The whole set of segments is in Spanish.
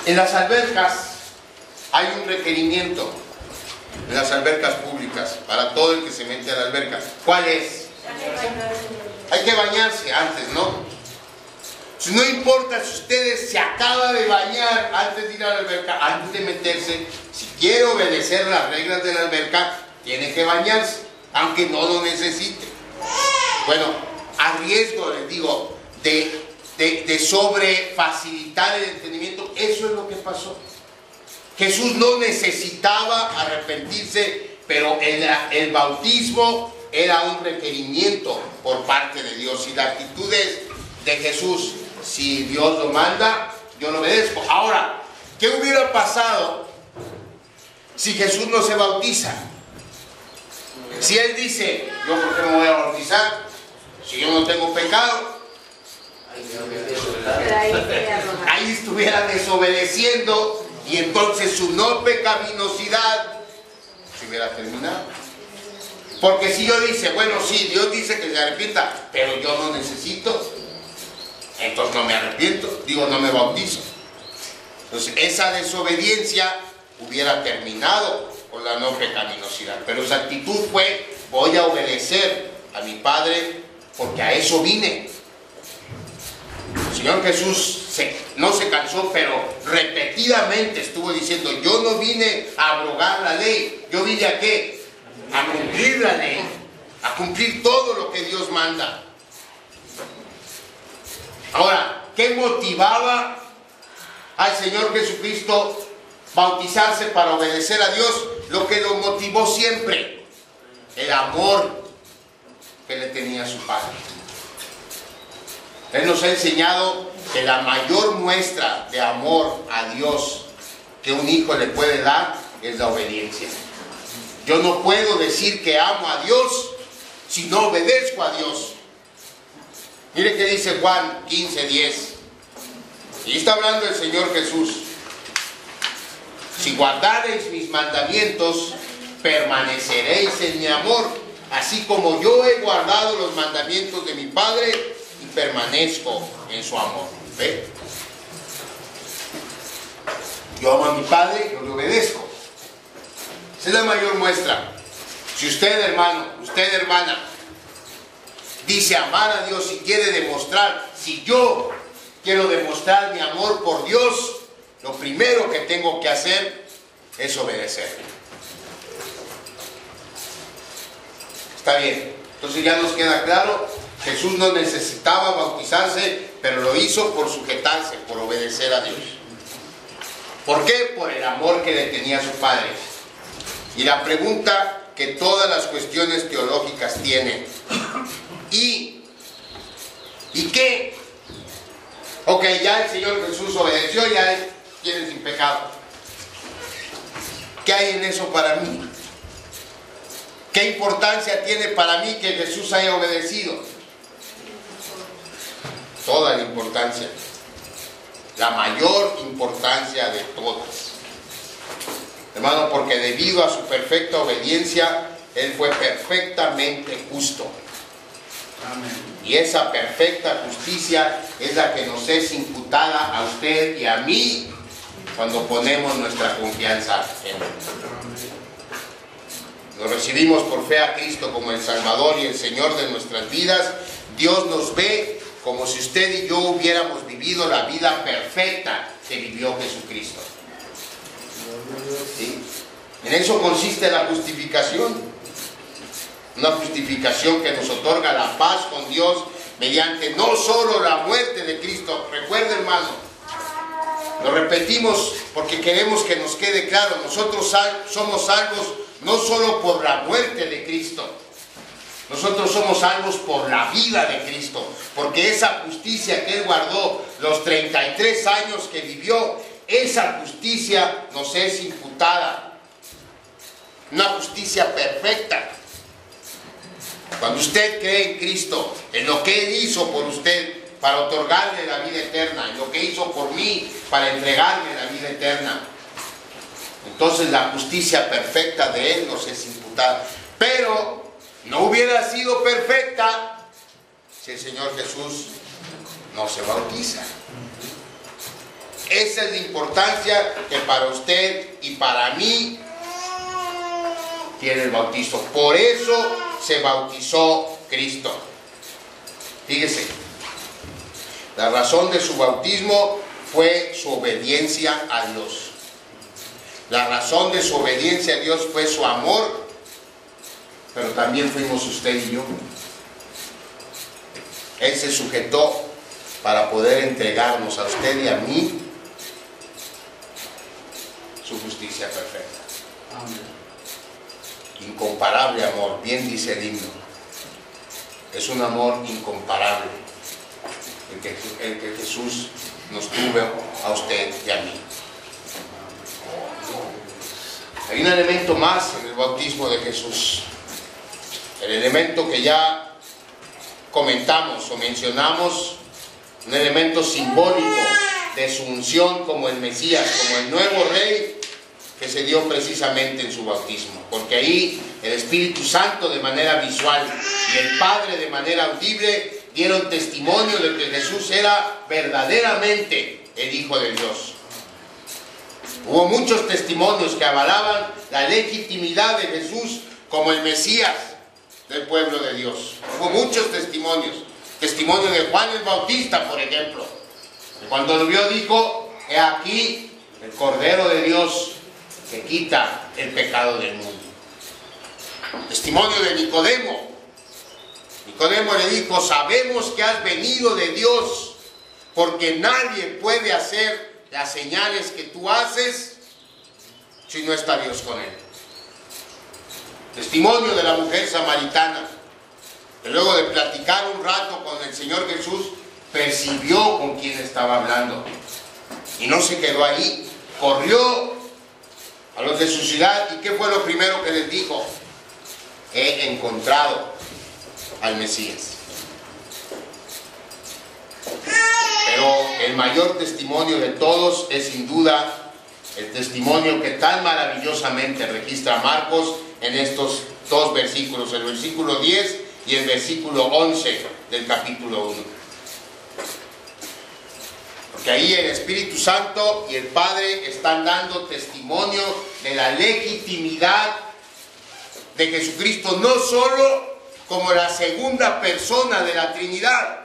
En las albercas hay un requerimiento, en las albercas públicas, para todo el que se mete a la alberca. ¿Cuál es? Hay que bañarse antes, ¿no? No importa si ustedes se acaba de bañar antes de ir a la alberca, antes de meterse, si quiere obedecer las reglas de la alberca, tiene que bañarse, aunque no lo necesite. Bueno, a riesgo, les digo, de sobre facilitar el entendimiento, eso es lo que pasó. Jesús no necesitaba arrepentirse, pero el bautismo era un requerimiento por parte de Dios. Y la actitud es de Jesús: si Dios lo manda, yo lo obedezco. Ahora, ¿qué hubiera pasado si Jesús no se bautiza? Si Él dice: ¿yo por qué me voy a bautizar? Si yo no tengo pecado. Ahí estuviera desobedeciendo, y entonces su no pecaminosidad se hubiera terminado. Porque si yo dice: bueno, sí, Dios dice que se arrepienta, pero yo no necesito, entonces no me arrepiento, no me bautizo. Entonces esa desobediencia hubiera terminado con la no pecaminosidad. Pero su actitud fue: voy a obedecer a mi Padre porque a eso vine. El Señor Jesús no se cansó, pero repetidamente estuvo diciendo: yo no vine a abrogar la ley, yo vine a ¿qué? A cumplir la ley, a cumplir todo lo que Dios manda. Ahora, ¿qué motivaba al Señor Jesucristo bautizarse para obedecer a Dios? Lo que lo motivó siempre: el amor que le tenía a su Padre. Él nos ha enseñado que la mayor muestra de amor a Dios que un hijo le puede dar es la obediencia. Yo no puedo decir que amo a Dios si no obedezco a Dios. Mire que dice Juan 15:10. Y está hablando el Señor Jesús: si guardareis mis mandamientos, permaneceréis en mi amor, así como yo he guardado los mandamientos de mi Padre y permanezco en su amor. ¿Ve? Yo amo a mi Padre, yo le obedezco. Esa es la mayor muestra. Si usted, hermano, usted, hermana, dice amar a Dios y quiere demostrar, si yo quiero demostrar mi amor por Dios, lo primero que tengo que hacer es obedecer. Está bien. Entonces ya nos queda claro: Jesús no necesitaba bautizarse, pero lo hizo por sujetarse, por obedecer a Dios. ¿Por qué? Por el amor que le tenía a su Padre. Y la pregunta que todas las cuestiones teológicas tienen: ¿y qué? Ok, ya el Señor Jesús obedeció, ya Él tiene sin pecado. ¿Qué hay en eso para mí? ¿Qué importancia tiene para mí que Jesús haya obedecido? Toda la importancia. La mayor importancia de todas. Hermano, porque debido a su perfecta obediencia, Él fue perfectamente justo. Amén. Y esa perfecta justicia es la que nos es imputada a usted y a mí cuando ponemos nuestra confianza en Él. Nos recibimos por fe a Cristo como el Salvador y el Señor de nuestras vidas. Dios nos ve como si usted y yo hubiéramos vivido la vida perfecta que vivió Jesucristo. ¿Sí? En eso consiste la justificación. Una justificación que nos otorga la paz con Dios mediante no solo la muerte de Cristo. Recuerde, hermano, lo repetimos porque queremos que nos quede claro: nosotros somos salvos no solo por la muerte de Cristo, nosotros somos salvos por la vida de Cristo, porque esa justicia que Él guardó los 33 años que vivió, esa justicia nos es imputada, una justicia perfecta. Cuando usted cree en Cristo, en lo que Él hizo por usted para otorgarle la vida eterna, en lo que hizo por mí para entregarme la vida eterna, entonces la justicia perfecta de Él nos es imputada. Pero no hubiera sido perfecta si el Señor Jesús no se bautiza. Esa es la importancia que para usted y para mí tiene el bautizo. Por eso se bautizó Cristo. Fíjese, la razón de su bautismo fue su obediencia a Dios. La razón de su obediencia a Dios fue su amor, pero también fuimos usted y yo. Él se sujetó para poder entregarnos a usted y a mí su justicia perfecta. Amén. Incomparable amor, bien dice el himno. Es un amor incomparable el que Jesús nos tuvo a usted y a mí. Hay un elemento más en el bautismo de Jesús. El elemento que ya comentamos o mencionamos, un elemento simbólico de su unción como el Mesías, como el nuevo Rey, que se dio precisamente en su bautismo. Porque ahí el Espíritu Santo de manera visual y el Padre de manera audible dieron testimonio de que Jesús era verdaderamente el Hijo de Dios. Hubo muchos testimonios que avalaban la legitimidad de Jesús como el Mesías del pueblo de Dios. Hubo muchos testimonios. Testimonio de Juan el Bautista, por ejemplo. Cuando lo vio dijo: he aquí el Cordero de Dios que quita el pecado del mundo. Testimonio de Nicodemo. Nicodemo le dijo: sabemos que has venido de Dios, porque nadie puede hacer las señales que tú haces si no está Dios con él. Testimonio de la mujer samaritana, que luego de platicar un rato con el Señor Jesús, percibió con quién estaba hablando. Y no se quedó ahí, corrió a los de su ciudad. ¿Y qué fue lo primero que les dijo? He encontrado al Mesías. Pero el mayor testimonio de todos es sin duda el testimonio que tan maravillosamente registra Marcos en estos dos versículos, el versículo 10 y el versículo 11 del capítulo 1. Porque ahí el Espíritu Santo y el Padre están dando testimonio de la legitimidad de Jesucristo, no solo como la segunda persona de la Trinidad,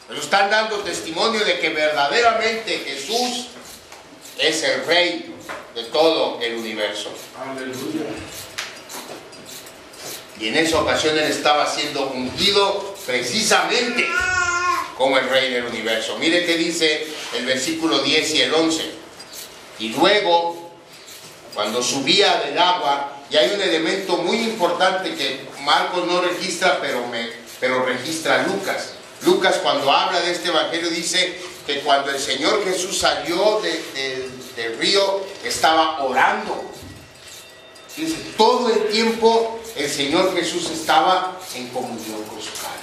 pero están dando testimonio de que verdaderamente Jesús es el Rey de todo el universo. Aleluya. Y en esa ocasión él estaba siendo ungido precisamente como el Rey del universo. Mire qué dice el versículo 10 y el 11. Y luego, cuando subía del agua, y hay un elemento muy importante que Marcos no registra, pero registra Lucas. Lucas, cuando habla de este evangelio, dice que cuando el Señor Jesús salió del río, estaba orando. Dice, todo el tiempo el Señor Jesús estaba en comunión con su Padre.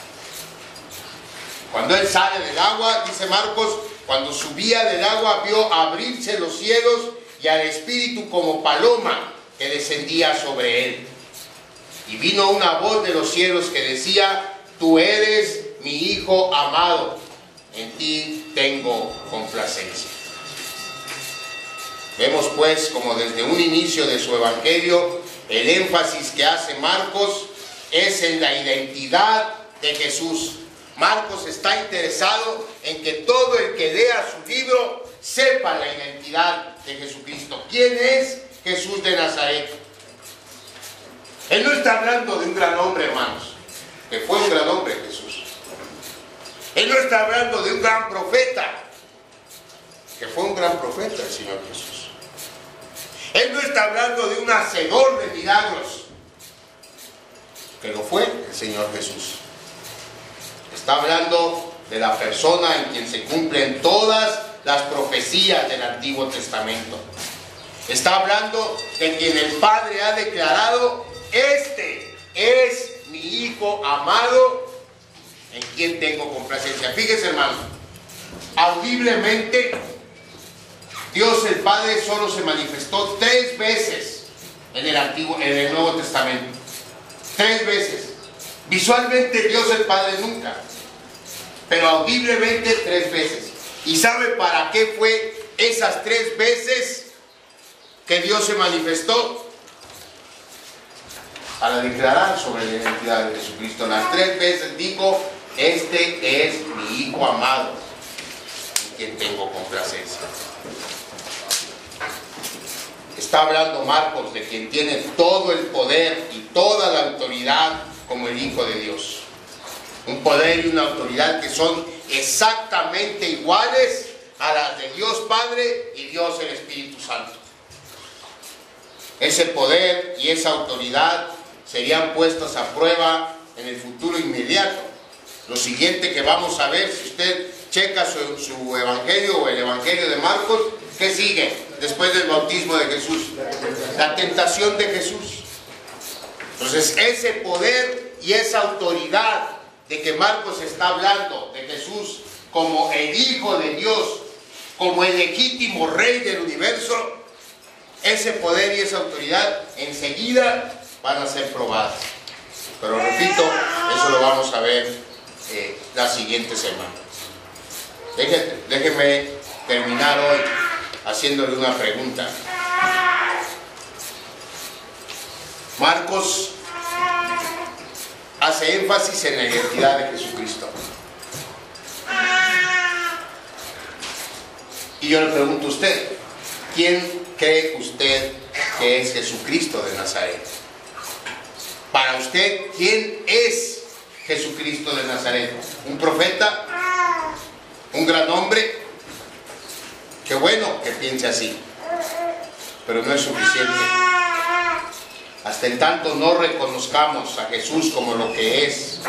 Cuando Él sale del agua, dice Marcos, cuando subía del agua, vio abrirse los cielos y al Espíritu como paloma que descendía sobre Él. Y vino una voz de los cielos que decía: tú eres mi Hijo amado, en ti tengo complacencia. Vemos pues como desde un inicio de su evangelio, el énfasis que hace Marcos es en la identidad de Jesús. Marcos está interesado en que todo el que lea su libro sepa la identidad de Jesucristo. ¿Quién es Jesús de Nazaret? Él no está hablando de un gran hombre, hermanos, que fue un gran hombre Jesús. Él no está hablando de un gran profeta, que fue un gran profeta el Señor Jesús. Él no está hablando de un hacedor de milagros, que lo fue el Señor Jesús. Está hablando de la persona en quien se cumplen todas las profecías del Antiguo Testamento. Está hablando de quien el Padre ha declarado: este es mi Hijo amado, en quien tengo complacencia. Fíjese, hermano, audiblemente Dios el Padre solo se manifestó 3 veces en el Nuevo Testamento. 3 veces. Visualmente Dios el Padre nunca, pero audiblemente 3 veces. ¿Y sabe para qué fue esas 3 veces que Dios se manifestó? Para declarar sobre la identidad de Jesucristo. Las 3 veces dijo: este es mi Hijo amado, en quien tengo complacencia. Está hablando Marcos de quien tiene todo el poder y toda la autoridad como el Hijo de Dios. Un poder y una autoridad que son exactamente iguales a las de Dios Padre y Dios el Espíritu Santo. Ese poder y esa autoridad serían puestas a prueba en el futuro inmediato. Lo siguiente que vamos a ver, si usted checa su evangelio o el evangelio de Marcos, ¿qué sigue después del bautismo de Jesús? La tentación de Jesús. Entonces, ese poder y esa autoridad de que Marcos está hablando de Jesús como el Hijo de Dios, como el legítimo Rey del universo, ese poder y esa autoridad enseguida van a ser probadas. Pero repito, eso lo vamos a ver la siguiente semana. Déjenme terminar hoy haciéndole una pregunta. Marcos hace énfasis en la identidad de Jesucristo. Y yo le pregunto a usted, ¿quién cree usted que es Jesucristo de Nazaret? Para usted, ¿quién es Jesucristo de Nazaret? ¿Un profeta? ¿Un gran hombre? Qué bueno que piense así, pero no es suficiente. Hasta en tanto no reconozcamos a Jesús como lo que es,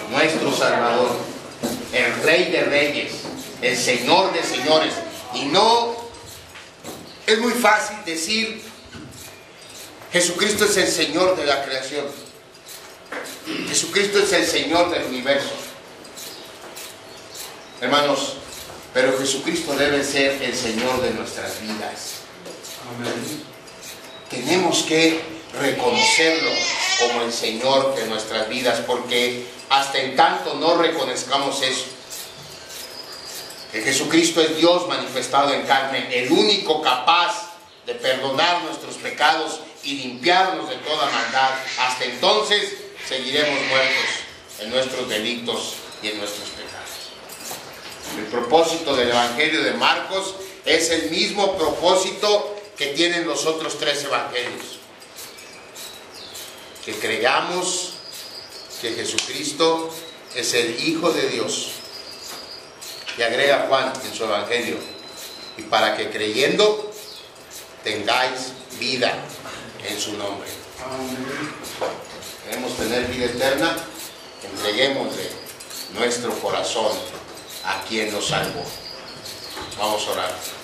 nuestro Salvador, el Rey de Reyes, el Señor de Señores. Y no es muy fácil decir Jesucristo es el Señor de la creación, Jesucristo es el Señor del universo. Hermanos, pero Jesucristo debe ser el Señor de nuestras vidas. Amén. Tenemos que reconocerlo como el Señor de nuestras vidas, porque hasta en tanto no reconozcamos eso, que Jesucristo es Dios manifestado en carne, el único capaz de perdonar nuestros pecados y limpiarnos de toda maldad, hasta entonces seguiremos muertos en nuestros delitos y en nuestros pecados. El propósito del Evangelio de Marcos es el mismo propósito que tienen los otros 3 evangelios: que creamos que Jesucristo es el Hijo de Dios. Y agrega Juan en su evangelio: y para que creyendo tengáis vida en su nombre. Queremos tener vida eterna, entreguémosle nuestro corazón a quien nos salvó. Vamos a orar.